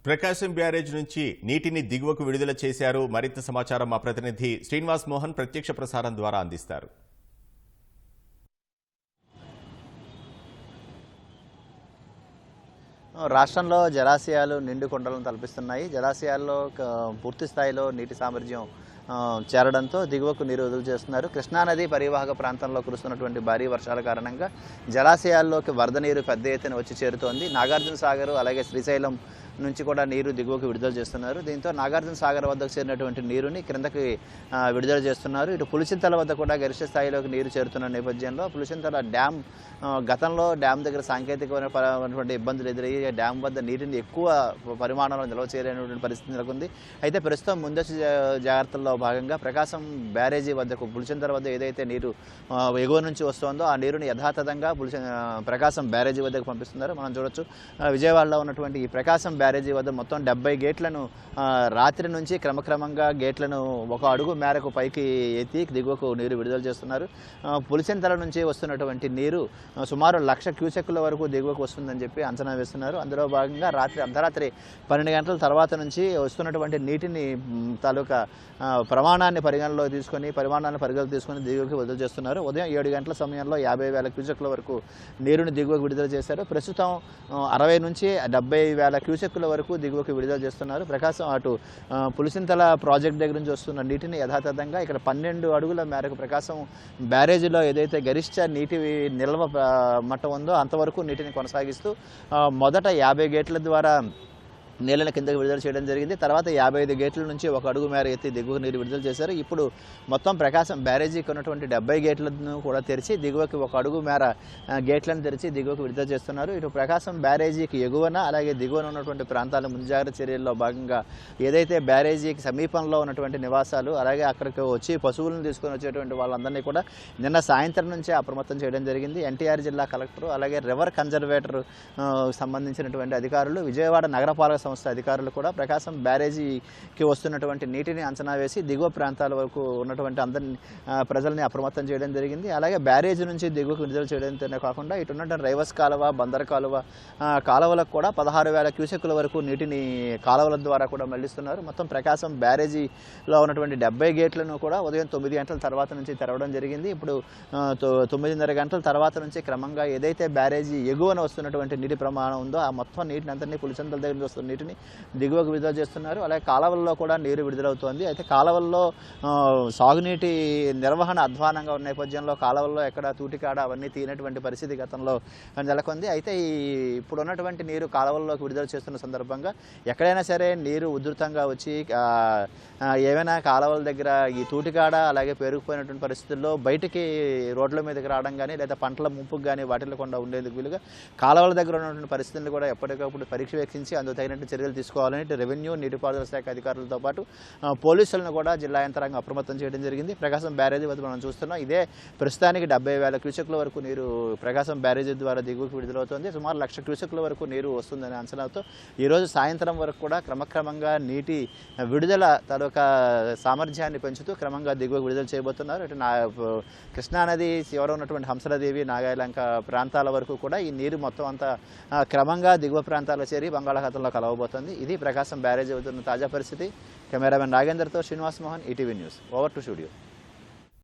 ప్రకాశం barrage నుంచి నీటిని దిగువకు విడుదల చేశారు. మరింత సమాచారం మా ప్రతినిధి శ్రీనివాస్ మోహన్ ప్రత్యక్ష ప్రసారం ద్వారా అందిస్తారు. రాష్ట్రంలో జలాశయాలు నిండు కొండలను తలపిస్తున్నాయి. జలాశయాల్లో పూర్తి స్థాయిలో నీటి సామర్థ్యం చేరడంతో దిగువకు నీరు వదులు చేస్తున్నారు. కృష్ణానది పరివాహక ప్రాంతంలో కురుస్తున్నటువంటి భారీ వర్షాల కారణంగా జలాశయాల్లోకి వరద నీరు పెద్ద ఎత్తున వచ్చి చేరుతోంది. నాగార్జున సాగర్ అలాగే శ్రీశైలం నుంచి కూడా నీరు దిగువకు విడుదల చేస్తున్నారు. దీంతో నాగార్జున సాగర్ వద్దకు చేరినటువంటి నీరుని క్రిందకి విడుదల చేస్తున్నారు. ఇటు పులిచింతల వద్ద కూడా గరిష్ట స్థాయిలోకి నీరు చేరుతున్న నేపథ్యంలో పులిచింతల డ్యామ్ గతంలో డ్యామ్ దగ్గర సాంకేతికమైనటువంటి ఇబ్బందులు ఎదురయ్యి డ్యామ్ వద్ద నీటిని ఎక్కువ పరిమాణంలో నిల్వ చేయలేనటువంటి పరిస్థితి నెలకొంది. అయితే ప్రస్తుతం ముందస్తు జాగ్రత్తల్లో భాగంగా ప్రకాశం బ్యారేజీ వద్దకు పులిచింతల వద్ద ఏదైతే నీరు ఎగువ నుంచి వస్తుందో ఆ నీరుని యథాతథంగా ప్రకాశం బ్యారేజీ వద్దకు పంపిస్తున్నారు. మనం చూడొచ్చు విజయవాడలో ఉన్నటువంటి ఈ ప్రకాశం బ్యారేజీ వద్ద మొత్తం 70 గేట్లను రాత్రి నుంచి క్రమక్రమంగా గేట్లను ఒక అడుగు మేరకు పైకి ఎత్తి దిగువకు నీరు విడుదల చేస్తున్నారు. పులిచింతల నుంచి వస్తున్నటువంటి నీరు సుమారు 1,00,000 క్యూసెక్కుల వరకు దిగువకు వస్తుందని చెప్పి అంచనా వేస్తున్నారు. అందులో భాగంగా అర్ధరాత్రి 12 గంటల తర్వాత నుంచి వస్తున్నటువంటి నీటిని తాలూకా పరిమాణాన్ని పరిగణలోకి తీసుకొని దిగువకి విడుదల చేస్తున్నారు. ఉదయం 7 గంటల సమయంలో 50,000 క్యూసెక్కుల వరకు నీరుని దిగువకు విడుదల చేశారు. ప్రస్తుతం 60 నుంచి 70,000 క్యూసెక్కుల వరకు దిగువకు విడుదల చేస్తున్నారు. ప్రకాశం అటు పులిచింతల ప్రాజెక్ట్ దగ్గర నుంచి వస్తున్న నీటిని యథాతథంగా ఇక్కడ 12 అడుగుల మేరకు ప్రకాశం బ్యారేజీలో ఏదైతే గరిష్ట నీటి నిల్వ మట్టం ఉందో అంతవరకు నీటిని కొనసాగిస్తూ మొదట 50 గేట్ల ద్వారా నీళ్ళని కిందకు విడుదల చేయడం జరిగింది. తర్వాత 55 గేట్ల నుంచి ఒక అడుగు మేర ఎత్తి దిగువ నీరు విడుదల చేశారు. ఇప్పుడు మొత్తం ప్రకాశం బ్యారేజీకి ఉన్నటువంటి 70 గేట్లను కూడా తెరిచి దిగువకి ఒక అడుగు మేర గేట్లను తెరిచి దిగువకు విడుదల చేస్తున్నారు. ఇటు ప్రకాశం బ్యారేజీకి ఎగువన అలాగే దిగువన ఉన్నటువంటి ప్రాంతాల ముందు జాగ్రత్త చర్యల్లో భాగంగా ఏదైతే బ్యారేజీకి సమీపంలో ఉన్నటువంటి నివాసాలు అలాగే అక్కడికి వచ్చి పశువులను తీసుకొని వచ్చేటువంటి వాళ్ళందరినీ కూడా నిన్న సాయంత్రం నుంచే అప్రమత్తం చేయడం జరిగింది. ఎన్టీఆర్ జిల్లా కలెక్టర్ అలాగే రివర్ కన్జర్వేటర్ సంబంధించినటువంటి అధికారులు విజయవాడ నగరపాలక సంస్థ అధికారులు కూడా ప్రకాశం బ్యారేజీకి వస్తున్నటువంటి నీటిని అంచనా వేసి దిగువ ప్రాంతాల వరకు ఉన్నటువంటి అందరి ప్రజల్ని అప్రమత్తం చేయడం జరిగింది. అలాగే బ్యారేజీ నుంచి దిగువకు విడుదల చేయడంతోనే కాకుండా ఇటు ఉన్నటువంటి రైవస్ కాలువ బందర్ కాలువ కాలువలకు కూడా 16,000 క్యూసెక్కుల వరకు నీటిని కాలువల ద్వారా కూడా మళ్లిస్తున్నారు. మొత్తం ప్రకాశం బ్యారేజీలో ఉన్నటువంటి 70 గేట్లను కూడా ఉదయం 9 గంటల తర్వాత నుంచి తెరవడం జరిగింది. ఇప్పుడు 9:30 గంటల తర్వాత నుంచి క్రమంగా ఏదైతే బ్యారేజీ ఎగువన వస్తున్నటువంటి నీటి ప్రమాణం ఉందో ఆ మొత్తం నీటిని అంతని పులిచింతల దగ్గర నుంచి వస్తున్న నీటిని దిగువకు విడుదల చేస్తున్నారు. అలాగే కాలువల్లో కూడా నీరు విడుదలవుతోంది. అయితే కాలువల్లో సాగునీటి నిర్వహణ అధ్వానంగా ఉన్న నేపథ్యంలో కాలువల్లో ఎక్కడ తూటికాడ అవన్నీ తీయనటువంటి పరిస్థితి గతంలో నెలకొంది. అయితే ఇప్పుడు ఉన్నటువంటి నీరు కాలువల్లోకి విడుదల చేస్తున్న సందర్భంగా ఎక్కడైనా సరే నీరు ఉధృతంగా వచ్చి ఏమైనా కాలువల దగ్గర ఈ తూటికాడ అలాగే పేరుకుపోయినటువంటి పరిస్థితుల్లో బయటికి రోడ్ల మీదకి రావడం కానీ లేదా పంటల ముంపుకు కానీ వాటిల్లో కూడా ఉండేందుకు వీలుగా కాలువల దగ్గర ఉన్నటువంటి పరిస్థితులను కూడా ఎప్పటికప్పుడు పరీక్షించి అందుకు తగినట్టు చర్యలు తీసుకోవాలని రెవెన్యూ నీటిపారుదల శాఖ అధికారులతో పాటు పోలీసులను కూడా జిల్లా యంత్రాంగం అప్రమత్తం చేయడం జరిగింది. ప్రకాశం బ్యారేజీ వద్ద మనం చూస్తున్నాం. ఇదే ప్రస్తుతానికి 70,000 క్యూసెక్ల వరకు నీరు ప్రకాశం బ్యారేజీ ద్వారా దిగువకు విడుదలవుతుంది. సుమారు 1,00,000 క్యూసెక్ల వరకు నీరు వస్తుందనే అంచనాతో ఈరోజు సాయంత్రం వరకు కూడా క్రమక్రమంగా నీటి విడుదల తాలూకా సామర్థ్యాన్ని పెంచుతూ క్రమంగా దిగువకు విడుదల చేయబోతున్నారు. ఇటు కృష్ణానది చివర ఉన్నటువంటి హంసలదేవి నాగాయలంక ప్రాంతాల వరకు కూడా ఈ నీరు మొత్తం అంతా క్రమంగా దిగువ ప్రాంతాల్లో చేరి బంగాళాఖాతంలో కలవబోతోంది. ఇది ప్రకాశం బ్యారేజీ అవుతున్న తాజా పరిస్థితి. కెమెరామెన్ నాగేందర్తో Srinivas Mohan, ETV news. Over to studio.